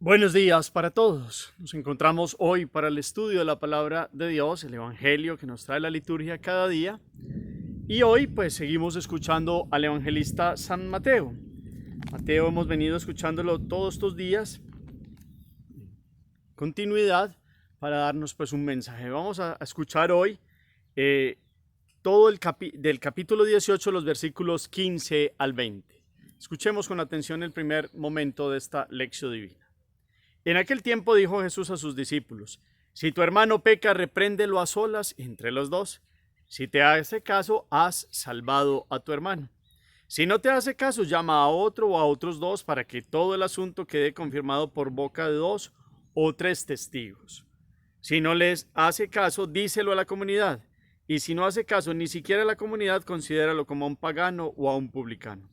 Buenos días para todos. Nos encontramos hoy para el estudio de la palabra de Dios, el Evangelio que nos trae la liturgia cada día. Y hoy pues seguimos escuchando al evangelista San Mateo. Mateo hemos venido escuchándolo todos estos días, continuidad, para darnos pues un mensaje. Vamos a escuchar hoy eh, todo del capítulo 18, los versículos 15 al 20. Escuchemos con atención el primer momento de esta lección divina. En aquel tiempo dijo Jesús a sus discípulos: si tu hermano peca, repréndelo a solas entre los dos. Si te hace caso, has salvado a tu hermano. Si no te hace caso, llama a otro o a otros dos para que todo el asunto quede confirmado por boca de dos o tres testigos. Si no les hace caso, díselo a la comunidad. Y si no hace caso ni siquiera a la comunidad, considéralo como a un pagano o a un publicano.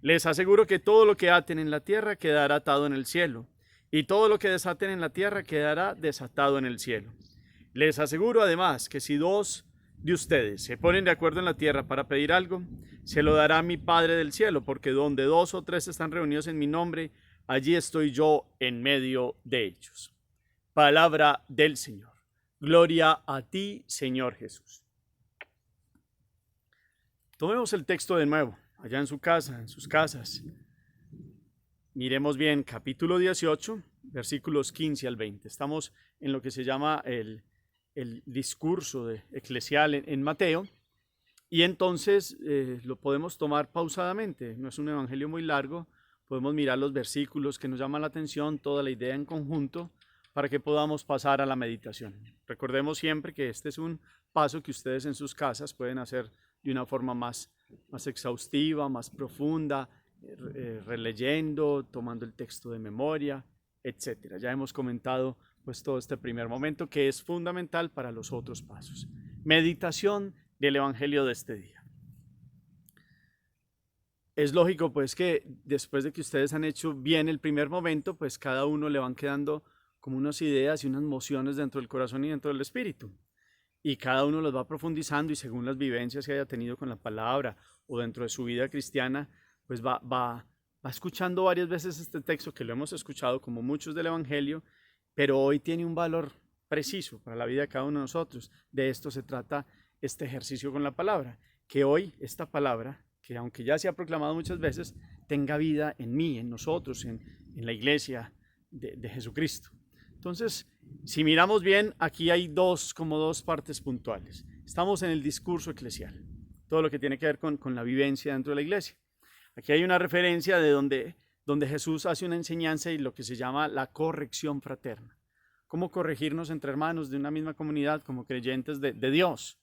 Les aseguro que todo lo que aten en la tierra quedará atado en el cielo, y todo lo que desaten en la tierra quedará desatado en el cielo. Les aseguro además que si dos de ustedes se ponen de acuerdo en la tierra para pedir algo, se lo dará mi Padre del cielo, porque donde dos o tres están reunidos en mi nombre, allí estoy yo en medio de ellos. Palabra del Señor. Gloria a ti, Señor Jesús. Tomemos el texto de nuevo, allá en su casa, en sus casas. Miremos bien, capítulo 18, versículos 15 al 20. Estamos en lo que se llama el discurso eclesial en Mateo, y entonces lo podemos tomar pausadamente. No es un evangelio muy largo, podemos mirar los versículos que nos llaman la atención, toda la idea en conjunto, para que podamos pasar a la meditación. Recordemos siempre que este es un paso que ustedes en sus casas pueden hacer de una forma más exhaustiva, más profunda, releyendo, tomando el texto de memoria, etcétera. Ya hemos comentado pues todo este primer momento que es fundamental para los otros pasos. Meditación del Evangelio de este día. Es lógico pues que después de que ustedes han hecho bien el primer momento, pues cada uno le van quedando como unas ideas y unas mociones dentro del corazón y dentro del espíritu. Y cada uno los va profundizando, y según las vivencias que haya tenido con la palabra o dentro de su vida cristiana, pues va escuchando varias veces este texto que lo hemos escuchado como muchos del Evangelio, pero hoy tiene un valor preciso para la vida de cada uno de nosotros. De esto se trata este ejercicio con la palabra, que hoy esta palabra, que aunque ya se ha proclamado muchas veces, tenga vida en mí, en nosotros, en la iglesia de Jesucristo. Entonces, si miramos bien, aquí hay como dos partes puntuales. Estamos en el discurso eclesial, todo lo que tiene que ver con la vivencia dentro de la iglesia. Aquí hay una referencia de donde Jesús hace una enseñanza y lo que se llama la corrección fraterna. Cómo corregirnos entre hermanos de una misma comunidad como creyentes de Dios.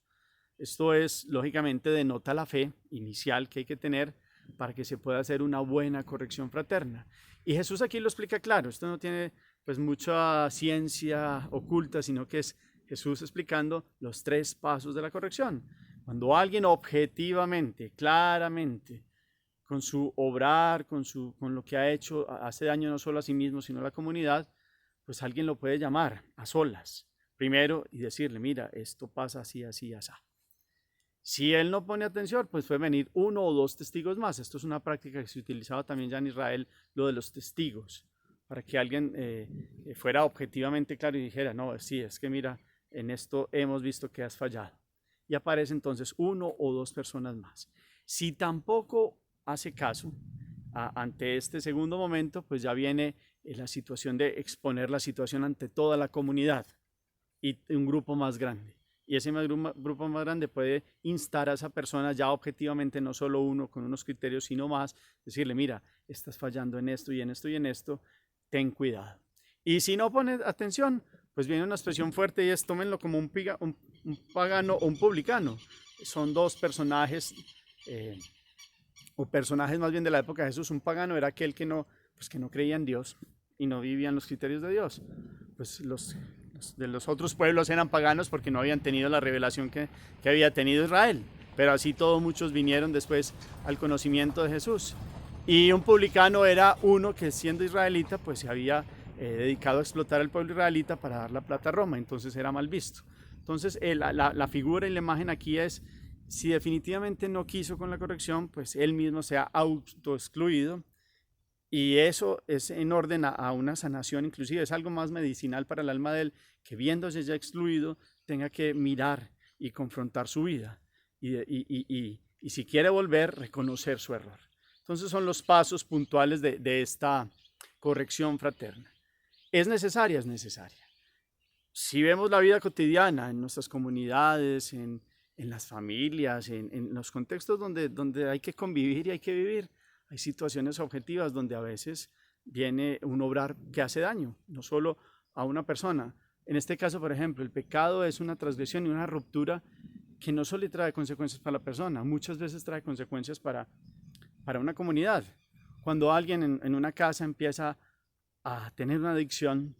Esto es, lógicamente, denota la fe inicial que hay que tener para que se pueda hacer una buena corrección fraterna. Y Jesús aquí lo explica claro. Esto no tiene pues mucha ciencia oculta, sino que es Jesús explicando los tres pasos de la corrección. Cuando alguien objetivamente, claramente, con su obrar, con lo que ha hecho, hace daño no solo a sí mismo, sino a la comunidad, pues alguien lo puede llamar a solas, primero, y decirle: mira, esto pasa así, así, así. Si él no pone atención, pues puede venir uno o dos testigos más. Esto es una práctica que se utilizaba también ya en Israel, lo de los testigos, para que alguien fuera objetivamente claro y dijera: no, sí, es que mira, en esto hemos visto que has fallado. Y aparece entonces uno o dos personas más. Si tampoco hace caso ante este segundo momento, pues ya viene la situación de exponer la situación ante toda la comunidad y un grupo más grande. Y ese grupo más grande puede instar a esa persona ya objetivamente, no solo uno con unos criterios, sino más, decirle: mira, estás fallando en esto y en esto y en esto, ten cuidado. Y si no pone atención, pues viene una expresión fuerte, y es: tómenlo como un pagano o un publicano. Son dos personajes, o personajes más bien de la época de Jesús. Un pagano era aquel que no creía en Dios y no vivía en los criterios de Dios. Pues los de los otros pueblos eran paganos porque no habían tenido la revelación que había tenido Israel. Pero así todos, muchos vinieron después al conocimiento de Jesús. Y un publicano era uno que, siendo israelita, pues se había dedicado a explotar al pueblo israelita para dar la plata a Roma. Entonces era mal visto. Entonces la figura y la imagen aquí es: si definitivamente no quiso con la corrección, pues él mismo se ha autoexcluido Y eso es en orden a una sanación, inclusive es algo más medicinal para el alma de él, que viéndose ya excluido, tenga que mirar y confrontar su vida. Y si quiere volver, reconocer su error. Entonces son los pasos puntuales de esta corrección fraterna. ¿Es necesaria? Es necesaria. Si vemos la vida cotidiana en nuestras comunidades, en las familias, en los contextos donde hay que convivir y hay que vivir, hay situaciones objetivas donde a veces viene un obrar que hace daño, no solo a una persona. En este caso, por ejemplo, el pecado es una transgresión y una ruptura que no solo trae consecuencias para la persona, muchas veces trae consecuencias para una comunidad. Cuando alguien en una casa empieza a tener una adicción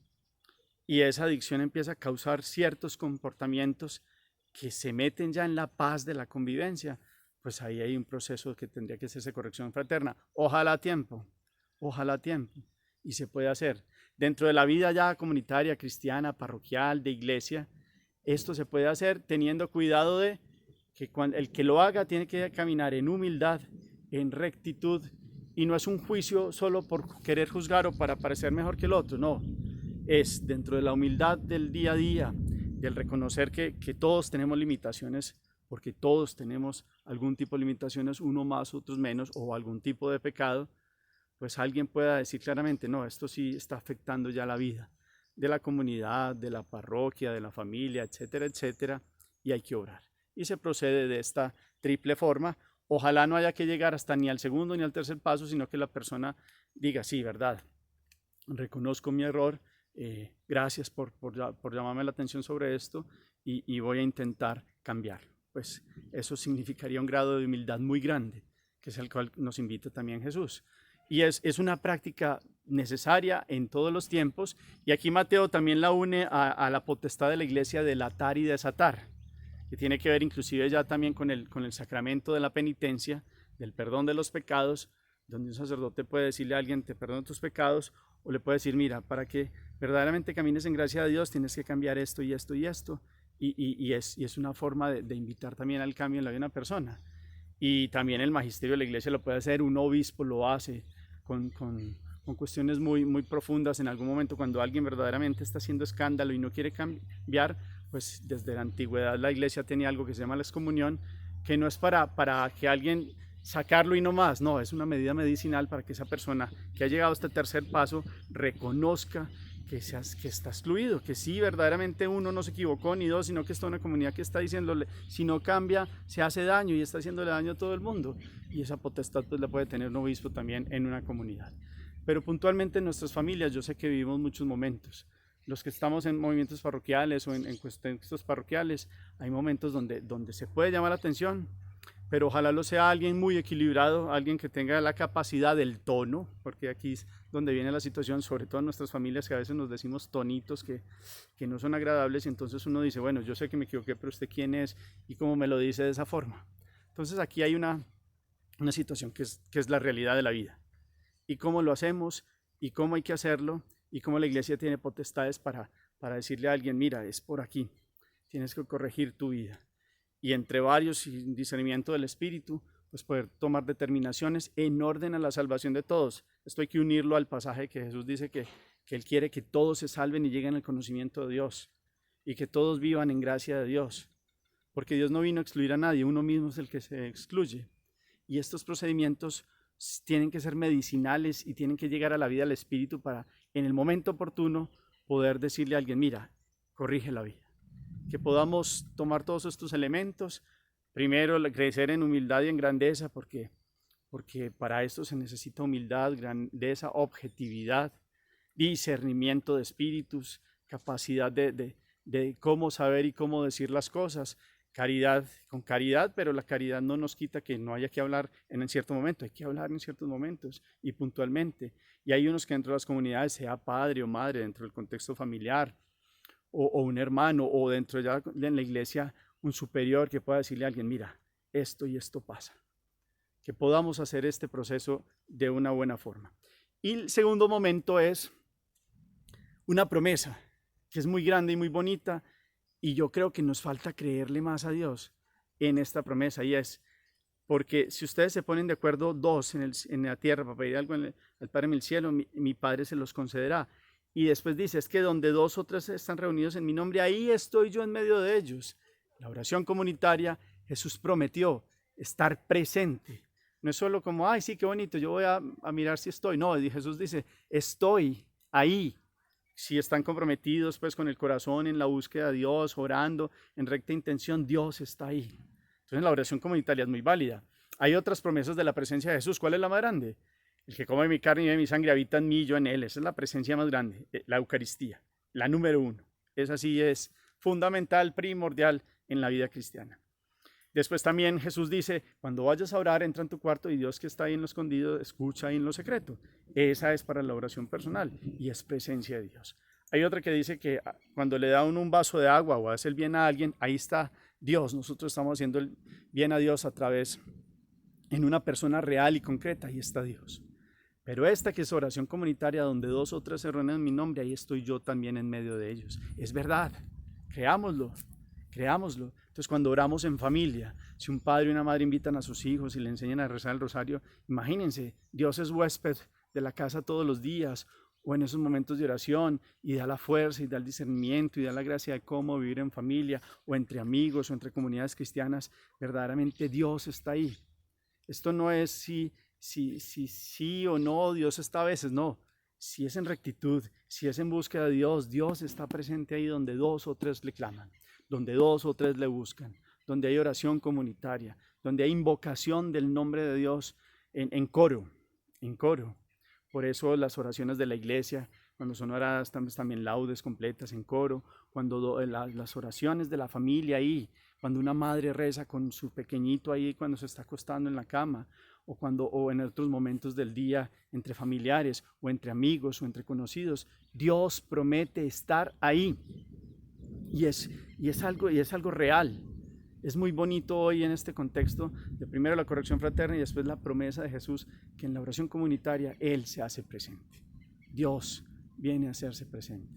y esa adicción empieza a causar ciertos comportamientos que se meten ya en la paz de la convivencia, pues ahí hay un proceso que tendría que hacerse corrección fraterna. Ojalá a tiempo, y se puede hacer. Dentro de la vida ya comunitaria, cristiana, parroquial, de iglesia, esto se puede hacer teniendo cuidado de que el que lo haga tiene que caminar en humildad, en rectitud, y no es un juicio solo por querer juzgar o para parecer mejor que el otro, no. Es dentro de la humildad del día a día, del reconocer que todos tenemos limitaciones, porque todos tenemos algún tipo de limitaciones, uno más, otros menos, o algún tipo de pecado, pues alguien pueda decir claramente, no, esto sí está afectando ya la vida de la comunidad, de la parroquia, de la familia, etcétera, etcétera, y hay que obrar. Y se procede de esta triple forma. Ojalá no haya que llegar hasta ni al segundo ni al tercer paso, sino que la persona diga, sí, verdad, reconozco mi error, gracias por llamarme la atención sobre esto y voy a intentar cambiar. Pues eso significaría un grado de humildad muy grande, que es el cual nos invita también Jesús. Y es una práctica necesaria en todos los tiempos. Y aquí Mateo también la une a la potestad de la iglesia de atar y desatar, que tiene que ver inclusive ya también con el sacramento de la penitencia, del perdón de los pecados, donde un sacerdote puede decirle a alguien, te perdono tus pecados, o le puede decir, mira, para que verdaderamente camines en gracia de Dios, tienes que cambiar esto y esto y esto. Y es una forma de invitar también al cambio en la vida de una persona. Y también el magisterio de la iglesia lo puede hacer, un obispo lo hace con cuestiones muy profundas. En algún momento, cuando alguien verdaderamente está haciendo escándalo y no quiere cambiar, pues desde la antigüedad la iglesia tenía algo que se llama la excomunión, que no es para que alguien sacarlo y no más, no, es una medida medicinal para que esa persona que ha llegado a este tercer paso reconozca que está excluido, que sí, verdaderamente uno no se equivocó, ni dos, sino que está una comunidad que está diciéndole, si no cambia, se hace daño y está haciéndole daño a todo el mundo. Y esa potestad pues la puede tener un obispo también en una comunidad. Pero puntualmente en nuestras familias, yo sé que vivimos muchos momentos. Los que estamos en movimientos parroquiales o en contextos parroquiales, hay momentos donde se puede llamar la atención, pero ojalá lo sea alguien muy equilibrado, alguien que tenga la capacidad del tono, porque aquí es donde viene la situación, sobre todo en nuestras familias, que a veces nos decimos tonitos que no son agradables, y entonces uno dice, bueno, yo sé que me equivoqué, pero usted quién es y cómo me lo dice de esa forma. Entonces aquí hay una situación que es la realidad de la vida, y cómo lo hacemos, y cómo hay que hacerlo, y cómo la iglesia tiene potestades para decirle a alguien, mira, es por aquí, tienes que corregir tu vida. Y entre varios y discernimiento del Espíritu, pues poder tomar determinaciones en orden a la salvación de todos. Esto hay que unirlo al pasaje que Jesús dice que Él quiere que todos se salven y lleguen al conocimiento de Dios y que todos vivan en gracia de Dios. Porque Dios no vino a excluir a nadie, uno mismo es el que se excluye. Y estos procedimientos tienen que ser medicinales y tienen que llegar a la vida del Espíritu para, en el momento oportuno, poder decirle a alguien, mira, corrige la vida. Que podamos tomar todos estos elementos, primero crecer en humildad y en grandeza, porque para esto se necesita humildad, grandeza, objetividad, discernimiento de espíritus, capacidad de cómo saber y cómo decir las cosas, caridad con caridad, pero la caridad no nos quita que no haya que hablar en cierto momento, hay que hablar en ciertos momentos y puntualmente. Y hay unos que dentro de las comunidades, sea padre o madre, dentro del contexto familiar, o un hermano, o dentro ya en la iglesia, un superior que pueda decirle a alguien, mira, esto y esto pasa. Que podamos hacer este proceso de una buena forma. Y el segundo momento es una promesa, que es muy grande y muy bonita, y yo creo que nos falta creerle más a Dios en esta promesa, y es, Porque si ustedes se ponen de acuerdo dos en la tierra para pedir algo al Padre en el cielo, mi Padre se los concederá. Y después dice, es que donde dos o tres están reunidos en mi nombre, ahí estoy yo en medio de ellos. La oración comunitaria, Jesús prometió estar presente. No es solo como, ay, sí, qué bonito, yo voy a mirar si estoy. No, Jesús dice, estoy ahí. Si están comprometidos pues con el corazón en la búsqueda de Dios, orando en recta intención, Dios está ahí. Entonces la oración comunitaria es muy válida. Hay otras promesas de la presencia de Jesús. ¿Cuál es la más grande? El que come mi carne y bebe mi sangre habita en mí y yo en él. Esa es la presencia más grande, la Eucaristía, la número uno. Esa sí es fundamental, primordial en la vida cristiana. Después también Jesús dice, cuando vayas a orar, entra en tu cuarto y Dios que está ahí en lo escondido, escucha ahí en lo secreto. Esa es para la oración personal y es presencia de Dios. Hay otra que dice que cuando le da uno un vaso de agua o hace el bien a alguien, ahí está Dios. Nosotros estamos haciendo el bien a Dios a través en una persona real y concreta, ahí está Dios. Pero esta que es oración comunitaria, donde dos o tres se reúnen en mi nombre, ahí estoy yo también en medio de ellos. Es verdad, creámoslo. Entonces cuando oramos en familia, si un padre y una madre invitan a sus hijos y le enseñan a rezar el rosario, imagínense, Dios es huésped de la casa todos los días o en esos momentos de oración y da la fuerza y da el discernimiento y da la gracia de cómo vivir en familia o entre amigos o entre comunidades cristianas. Verdaderamente Dios está ahí. Esto no es sí o no, Dios está a veces, no. Si es en rectitud, si es en búsqueda de Dios, Dios está presente ahí donde dos o tres le claman, donde dos o tres le buscan, donde hay oración comunitaria, donde hay invocación del nombre de Dios en coro. Por eso las oraciones de la iglesia, cuando son oradas también laudes completas en coro, cuando las oraciones de la familia ahí, cuando una madre reza con su pequeñito ahí cuando se está acostando en la cama, o en otros momentos del día entre familiares o entre amigos o entre conocidos, Dios promete estar ahí. Y es algo real. Es muy bonito hoy en este contexto de primero la corrección fraterna y después la promesa de Jesús que en la oración comunitaria Él se hace presente. Dios viene a hacerse presente.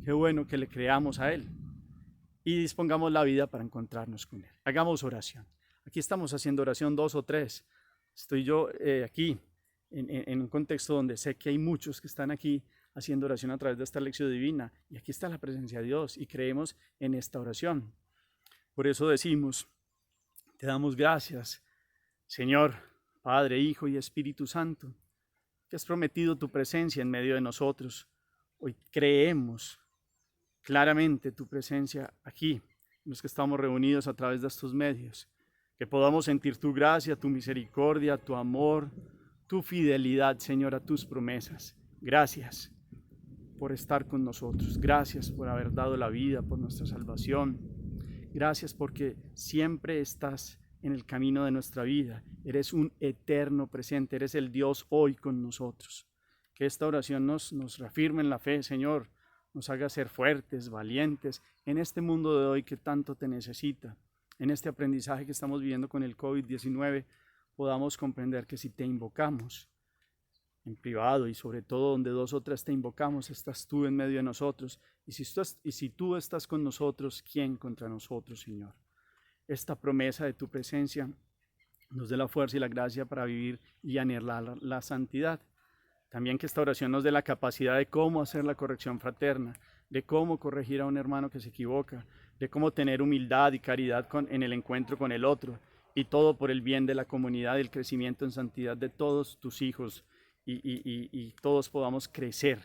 Qué bueno que le creamos a Él y dispongamos la vida para encontrarnos con Él. Hagamos oración. Aquí estamos haciendo oración dos o tres. Estoy yo aquí en un contexto donde sé que hay muchos que están aquí haciendo oración a través de esta lección divina y aquí está la presencia de Dios y creemos en esta oración. Por eso decimos, te damos gracias, Señor, Padre, Hijo y Espíritu Santo, que has prometido tu presencia en medio de nosotros. Hoy creemos claramente tu presencia aquí, los que estamos reunidos a través de estos medios, que podamos sentir tu gracia, tu misericordia, tu amor, tu fidelidad, Señor, a tus promesas. Gracias por estar con nosotros. Gracias por haber dado la vida por nuestra salvación. Gracias porque siempre estás en el camino de nuestra vida. Eres un eterno presente, eres el Dios hoy con nosotros. Que esta oración nos reafirme en la fe, Señor, nos haga ser fuertes, valientes en este mundo de hoy que tanto te necesita. En este aprendizaje que estamos viviendo con el COVID-19, podamos comprender que si te invocamos en privado y sobre todo donde dos o tres te invocamos, estás tú en medio de nosotros. Y si tú estás con nosotros, ¿quién contra nosotros, Señor? Esta promesa de tu presencia nos dé la fuerza y la gracia para vivir y anhelar la santidad. También que esta oración nos dé la capacidad de cómo hacer la corrección fraterna, de cómo corregir a un hermano que se equivoca, de cómo tener humildad y caridad en el encuentro con el otro, y todo por el bien de la comunidad y el crecimiento en santidad de todos tus hijos, y todos podamos crecer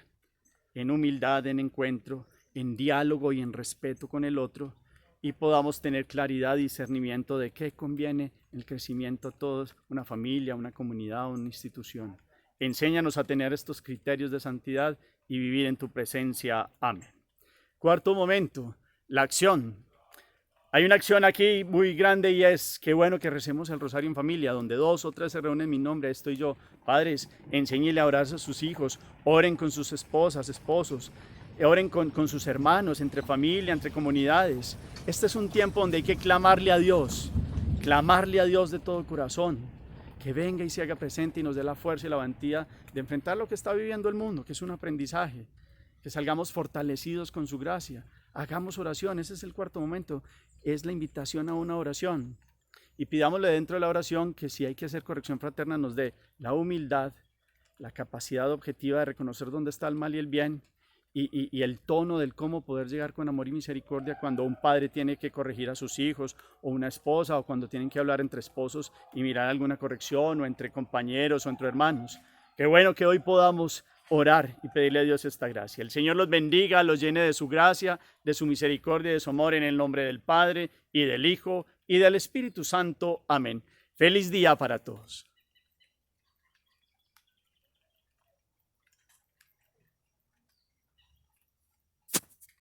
en humildad, en encuentro, en diálogo y en respeto con el otro, y podamos tener claridad y discernimiento de qué conviene el crecimiento a todos, una familia, una comunidad, una institución. Enséñanos a tener estos criterios de santidad y vivir en tu presencia. Amén. Cuarto momento, la acción. Hay una acción aquí muy grande y es qué bueno que recemos el rosario en familia, donde dos o tres se reúnen en mi nombre, estoy yo. Padres, enséñenle a orar a sus hijos, oren con sus esposas, esposos, oren con sus hermanos, entre familia, entre comunidades. Este es un tiempo donde hay que clamarle a Dios de todo corazón, que venga y se haga presente y nos dé la fuerza y la valentía de enfrentar lo que está viviendo el mundo, que es un aprendizaje, que salgamos fortalecidos con su gracia. Hagamos oración, ese es el cuarto momento, es la invitación a una oración. y pidámosle dentro de la oración que si hay que hacer corrección fraterna nos dé la humildad, la capacidad objetiva de reconocer dónde está el mal y el bien y el tono del cómo poder llegar con amor y misericordia cuando un padre tiene que corregir a sus hijos o una esposa o cuando tienen que hablar entre esposos y mirar alguna corrección o entre compañeros o entre hermanos. Qué bueno que hoy podamos orar y pedirle a Dios esta gracia. El Señor los bendiga, los llene de su gracia, de su misericordia y de su amor en el nombre del Padre y del Hijo y del Espíritu Santo. Amén. Feliz día para todos.